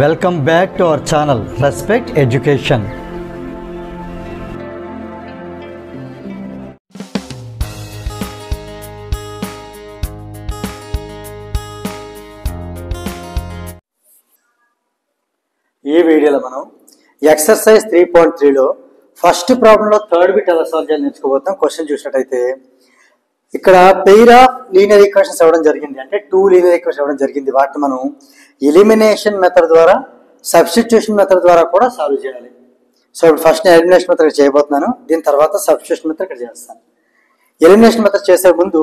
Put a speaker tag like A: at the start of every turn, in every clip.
A: Welcome back to our channel Respect Education. ఈ వీడియోలో మనం ఎక్సర్సైజ్ 3.3 లో ఫస్ట్ ప్రాబ్లంలో థర్డ్ బిట్ ఎలా సాల్వ్ చేయాలి నేర్చుకోబోతాం. క్వశ్చన్ చూసినట్టయితే ఇక్కడ పెయిర్ ఆఫ్ లీనియర్ ఈక్వేషన్స్ ఇవ్వడం జరిగింది, అంటే 2 లీనియర్ ఈక్వేషన్స్ ఇవ్వడం జరిగింది. వాటిని మనం ఎలిమినేషన్ మెథడ్ ద్వారా, సబ్స్టిట్యూషన్ మెథడ్ ద్వారా కూడా సాల్వ్ చేయాలి. సో ఇప్పుడు ఫస్ట్ నేను ఎలిమినేషన్ మెథడ్ ఇక్కడ చేయబోతున్నాను, దీని తర్వాత సబ్స్టిట్యూషన్ మెథడ్ ఇక్కడ చేస్తాను. ఎలిమినేషన్ మెథడ్ చేసే ముందు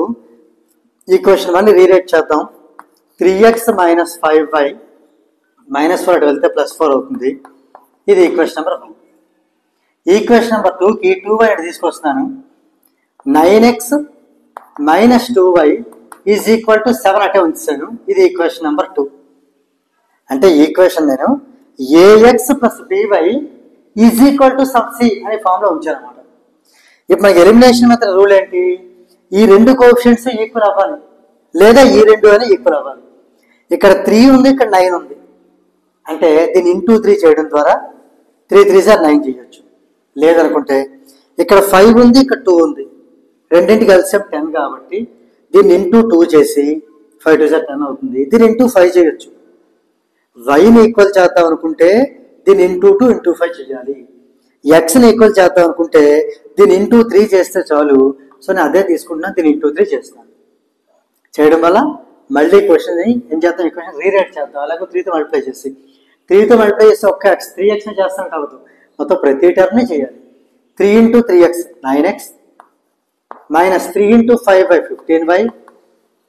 A: ఈక్వేషన్ 1 రీరైట్ చేద్దాం. 3x మైనస్ 5y మైనస్ 4 వెళ్తే +4 అవుతుంది. ఇది ఈక్వేషన్ నెంబర్ 1. ఈక్వేషన్ నెంబర్ 2కి 2y అని తీసుకొస్తున్నాను. 9x minus 2y is equal to 7 అటే ఉంచాను. ఇది ఈక్వేషన్ నెంబర్ 2. అంటే ఈక్వేషన్ నేను ax plus by is equal to sub c అనే ఫామ్ లో ఉంచాను అనమాట. ఇప్పుడు మనకి ఎలిమినేషన్ మెథడ్ రూల్ ఏంటి? ఈ రెండు కోఎఫిషియెంట్స్ ఈక్వల్ అవ్వాలి, లేదా ఈ రెండు అని ఈక్వల్ అవ్వాలి. ఇక్కడ 3 ఉంది, ఇక్కడ 9 ఉంది. అంటే దీన్ని ఇంటూ 3 చేయడం ద్వారా 3 3 సార్ 9 చేయొచ్చు. లేదనుకుంటే ఇక్కడ 5 ఉంది, ఇక్కడ 2 ఉంది, రెండింటికి కలిసి 10 కాబట్టి దీన్ని ఇంటూ 2 చేసి 5 2 సార్ 10 అవుతుంది. దీన్ని ఇంటూ 5 చేయొచ్చు. వైని ఈక్వల్ చేద్దాం అనుకుంటే దీన్ని ఇంటూ 2 ఇంటూ 5 చేయాలి. ఎక్స్ని ఈక్వల్ చేద్దాం అనుకుంటే దీన్ని ఇంటూ 3 చేస్తే చాలు. సో నేను అదే తీసుకుంటున్నాను, దీన్ని ఇంటూ 3 చేస్తాను. చేయడం వల్ల మళ్ళీ క్వశ్చన్ ఏం చేద్దాం, ఈక్వేషన్ రీరైట్ చేద్దాం. అలాగే 3తో మల్టిప్లై చేసి 3తో మల్టిప్లై చేస్తే ఒక్క x 3x చేస్తాం కావద్దు, మొత్తం ప్రతి టర్మ్ని చేయాలి. 3 into 3x 9x minus 3 into 5y 15y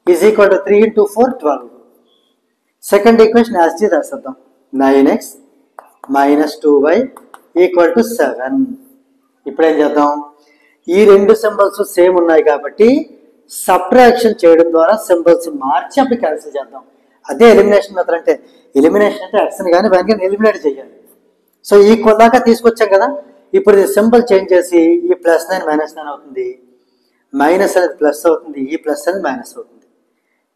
A: is equal to 3 into 4 12. Second equation as టీ రాసేద్దాం. 9x minus 2y equal to 7. ఇప్పుడు ఏం చేద్దాం, ఈ రెండు సింబల్స్ సేమ్ ఉన్నాయి కాబట్టి సబ్ట్రాక్షన్ చేయడం ద్వారా సింబల్స్ మార్చి అప్పుడు క్యాన్సిల్ చేద్దాం. అదే ఎలిమినేషన్ మెథడ్. అంటే ఎలిమినేషన్ అంటే ఎక్స్ని కానీ వన్ కానీ ఎలిమినేట్ చేయాలి. సో ఈక్వల్ దాకా తీసుకొచ్చాం కదా, ఇప్పుడు ఇది సింబల్ చేంజ్ చేసి ఈ +9 -9 అవుతుంది, మైనస్ అనేది ప్లస్ అవుతుంది, ఈ ప్లస్ అనేది మైనస్ అవుతుంది.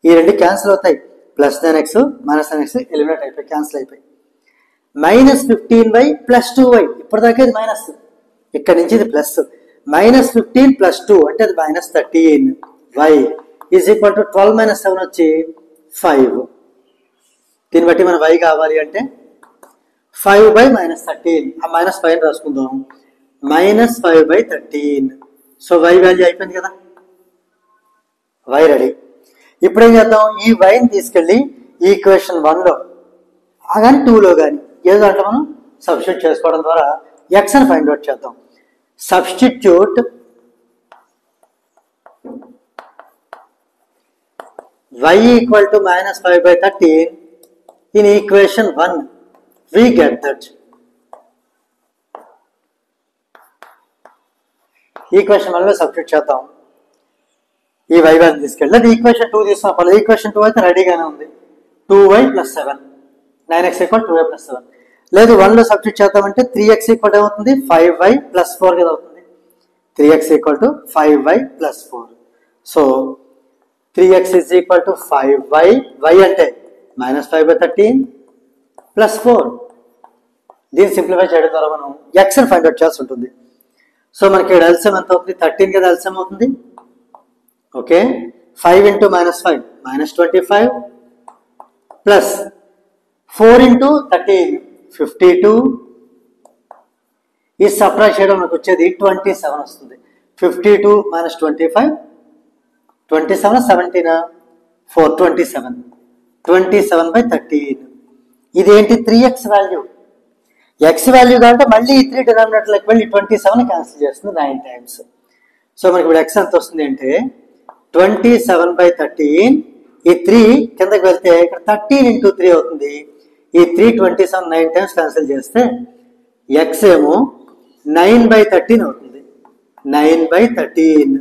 A: ఈ రెండు క్యాన్సిల్ అవుతాయి. +9x -9x ఎలిమినేట్ అయిపోయి క్యాన్సిల్ అయిపోయి. -15y + 2y ఇప్పటిదాకా ఇది మైనస్, ఇక్కడ నుంచి ఇది ప్లస్. -15 + 2 అంటే అది -13y ఈజ్ ఈక్వల్ టు 12 - 7 వచ్చి 5. దీన్ని బట్టి మన y కావాలి అంటే 5/-13, ఆ -5 రాసుకుందాం. -5/13. సో y వాల్యూ అయిపోయింది కదా, y రెడీ. ఇప్పుడు ఏం చేద్దాం, ఈ వైని తీసుకెళ్ళి ఈక్వేషన్ 1లో కానీ 2లో కానీ ఏదో అంటే మనం సబ్స్టిట్యూట్ చేసుకోవడం ద్వారా x అని ఫైండ్ అవుట్ చేద్దాం. Substitute y equal to -5/13 in equation 1. we get that equation 1లో సబ్స్టిట్యూట్ చేద్దాం. ఈ y వాల్యూ తీసుకెళ్ళి అది ఈక్వేషన్ 2 తీసుకున్నప్పుడు ఈక్వేషన్ 2 అయితే రెడీగానే ఉంది. 2y + 7 9x = 2y + 7. లేదు 1లో సబ్స్టిట్యూట్ చేద్దామంటే 3x = ఏమవుతుంది 5y + 4 కదా అవుతుంది. 3x = 5y + 4. So 3x = 5y, y అంటే -5/13 + 4. దీన్ని సింప్లిఫై చేయడం ద్వారా మనం x ని ఫైండ్ అవుట్ చేయాల్సి ఉంటుంది. సో మనకి ఇక్కడ ఎల్సిఎం ఎంత అవుతుంది, 13 కదా ఎల్సిఎం అవుతుంది. Okay, 5 into -5 -25 plus 4 into 13 52. ఈ సబ్ట్రాక్ట్ చేయడం మనకు వచ్చేది 27 వస్తుంది. 52 - 25 27 17 4 27 27/13. ఇదేంటి 3x వాల్యూ. x వాల్యూ కాబట్టి మళ్ళీ ఈ 3 డినామినేటర్లకు వెళ్ళి 27 క్యాన్సిల్ చేస్తుంది 9 టైమ్స్. సో మనకి ఇప్పుడు x ఎంత వస్తుంది అంటే 27/13. ఈ 3 కిందకి వెళ్తే ఇక్కడ 13 ఇంటూ 3 అవుతుంది. ఈ 3 27 9 టైమ్స్ క్యాన్సిల్ చేస్తే x ఏమో 9/13 అవుతుంది. 9/13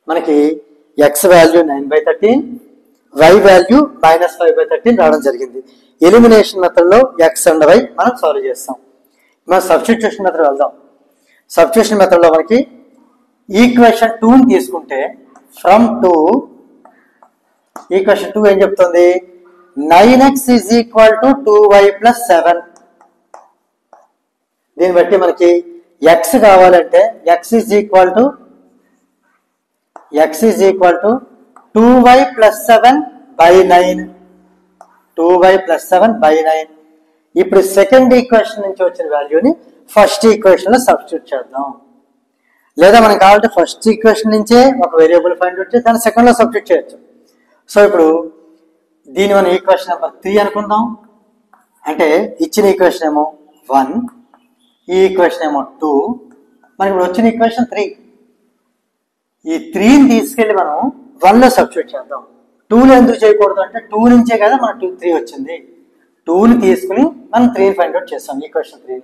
A: మనకి x వాల్యూ 9/13, y వాల్యూ -5/13 రావడం జరిగింది. ఎలిమినేషన్ మెథడ్లో x అండ్ y మనం సాల్వ్ చేస్తాం. మనం సబ్స్టిట్యూషన్ మెథడ్ వెళ్దాం. సబ్స్టిట్యూషన్ మెథడ్లో మనకి ఈక్వేషన్ 2ని తీసుకుంటే ఫ్రమ్ 2 ఈక్వేషన్ 2 ఏం చెప్తుంది, 9x is equal to 2y plus 7. దీన్ని బట్టి మనకి x కావాలంటే x is equal to 2y plus 7 by 9. 2y plus 7 by 9. ఇప్పుడు సెకండ్ ఈక్వేషన్ నుంచి వచ్చిన వాల్యూని ఫస్ట్ ఈక్వేషన్ లో సబ్స్టిట్యూట్ చేద్దాం. లేదా మనకి కావాలంటే ఫస్ట్ ఈక్వేషన్ నుంచే ఒక వేరియబుల్ ఫైండ్ అవుట్ చేసి దాన్ని సెకండ్ లో సబ్స్టిట్యూట్ చేయొచ్చు. సో ఇప్పుడు దీని మనం ఈక్వేషన్ నెంబర్ 3 అనుకుందాం. అంటే ఇచ్చిన ఈక్వేషన్ ఏమో 1, ఈ ఈక్వేషన్ ఏమో 2, మనకి ఇప్పుడు వచ్చిన ఈక్వేషన్ 3. ఈ 3ని తీసుకెళ్ళి మనం 1లో సబ్స్టిట్యూట్ చేద్దాం. 2లో ఎందుకు చేయకూడదు అంటే 2 నుంచే కదా మన 3 వచ్చింది. 2ని తీసుకుని మనం 3ని ఫైండ్ అవుట్ చేస్తాం ఈక్వేషన్ 3.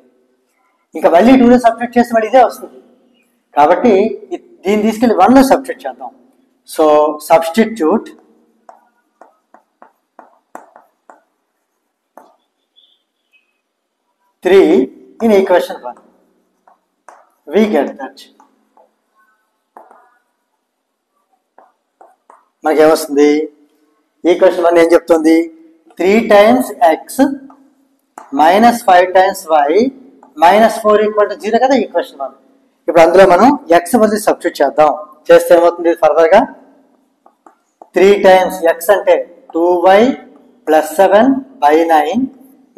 A: ఇంకా మళ్ళీ 2లో సబ్స్టిట్యూట్ చేస్తే మళ్ళీ ఇదే వస్తుంది. కాబట్టి దీన్ని తీసుకెళ్ళి 1లో సబ్స్టిట్యూట్ చేద్దాం. So substitute 3 in equation 1. We get that. మనకి ఏమొస్తుంది? ఈక్వేషన్ 1 ఏం చెప్తుంది? 3 times x minus 5 times y minus 4 equal to 0 కదా ఈక్వేషన్ 1. ఇప్పుడు అందులో మనం x బదులు సబ్స్టిట్యూట్ చేద్దాం. చేస్తే ఏమవుతుంది? ఫర్దర్ గా 3 times x అంటే 2y plus 7 by 9,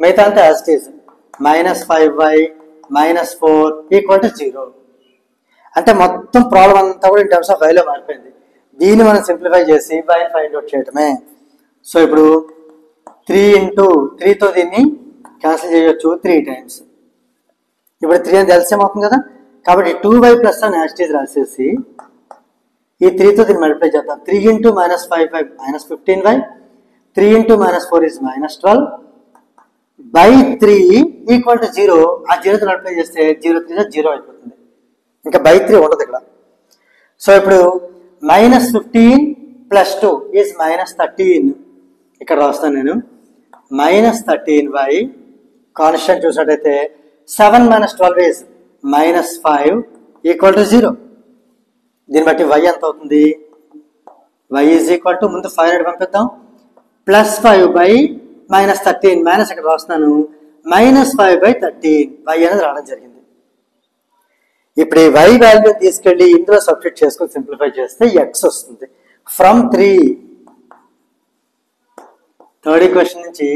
A: మిగతా అంతా as it is minus 5y minus 4 equal to 0. అంటే మొత్తం ప్రాబ్లం అంతా కూడా ఇన్ టర్మ్స్ ఆఫ్ వైలో మారిపోయింది. దీన్ని మనం సింప్లిఫై చేసి y ఫైండ్ అవుట్ చేయటమే. సో ఇప్పుడు 3 into 3తో దీన్ని క్యాన్సిల్ చేయొచ్చు 3 times. ఇప్పుడు 3 అని ఎల్సిఎం అవుతుంది కదా, కాబట్టి 2y ప్లస్ అని యాస్టీజ్ రాసేసి ఈ 3తో దీన్ని మల్టిప్లై చేద్దాం. 3 into minus 5y minus 15y, 3 into minus 4 is minus 12 by 3 equal to 0. ఆ 0తో మల్టిప్లై చేస్తే 0 3 0 అయిపోతుంది. ఇంకా by 3 ఉండదు ఇక్కడ. సో ఇప్పుడు minus 15 plus 2 is minus 13. ఇక్కడ రాస్తాను నేను minus 13y. కాన్స్టెంట్ చూసినట్టయితే 7 minus 12 is minus 5 equal to 0. దీన్ని బట్టి y ఎంత అవుతుంది? y is equal to ముందు 500 పంపిద్దాం plus 5 by minus 13. మైనస్ ఇక్కడ రాస్తున్నాను minus 5 by 13. y అనేది రావడం జరిగింది. ఇప్పుడు ఈ y వాల్యూ తీసుకెళ్లి ఇందులో సబ్స్టిట్యూట్ చేసుకుని సింప్లిఫై చేస్తే x వస్తుంది. ఫ్రమ్ 3 థర్డ్ ఈక్వేషన్ నుంచి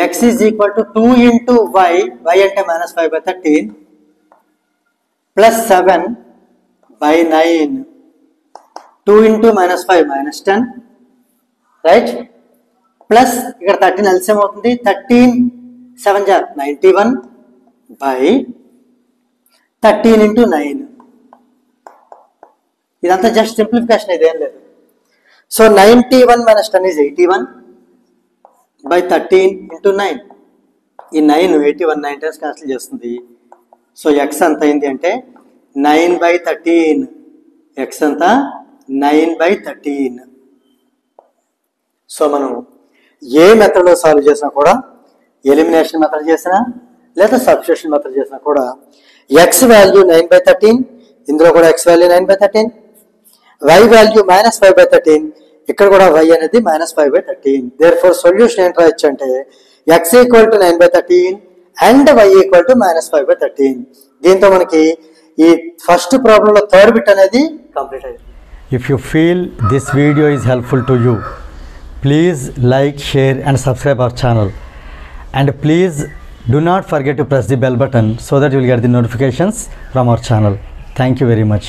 A: x is equal to 2 into y, y అంటే minus 5 by 13 plus 7 by 9. 2 into minus 5 minus 10, right? Plus ఇక్కడ 13 ఎల్సిఎం అవుతుంది. 13 7 jar 91 by 13 into 9. ఇదంతా జస్ట్ సింప్లిఫికేషన్, ఇదేం లేదు. So 91 minus 10 is 81 by 13 into 9. ఈ 9 81 9 times cancel చేస్తుంది. So x ఎంత అయింది అంటే 9 by 13. x అంతా 9 by 13. సో మనం ఏ మెథడ్లో సాల్వ్ చేసినా కూడా, ఎలిమినేషన్ మెథడ్ చేసినా లేదా సబ్స్టిట్యూషన్ మెథడ్ చేసినా కూడా x వాల్యూ 9 by 13, ఇందులో కూడా x value 9 by 13, y value minus 5 by 13, ఇక్కడ కూడా y అనేది minus 5 by 13. therefore సొల్యూషన్ ఏంటి రాయొచ్చు అంటే x equal to 9 by 13 and y equal to minus 5 by 13. దీంతో మనకి ఈ ఫస్ట్ ప్రాబ్లంలో థర్డ్ బిట్ అనేది కంప్లీట్ అయింది.
B: If you feel this video is helpful to you, please like, share and subscribe our channel, and please do not forget to press the bell button so that you will get the notifications from our channel. Thank you very much.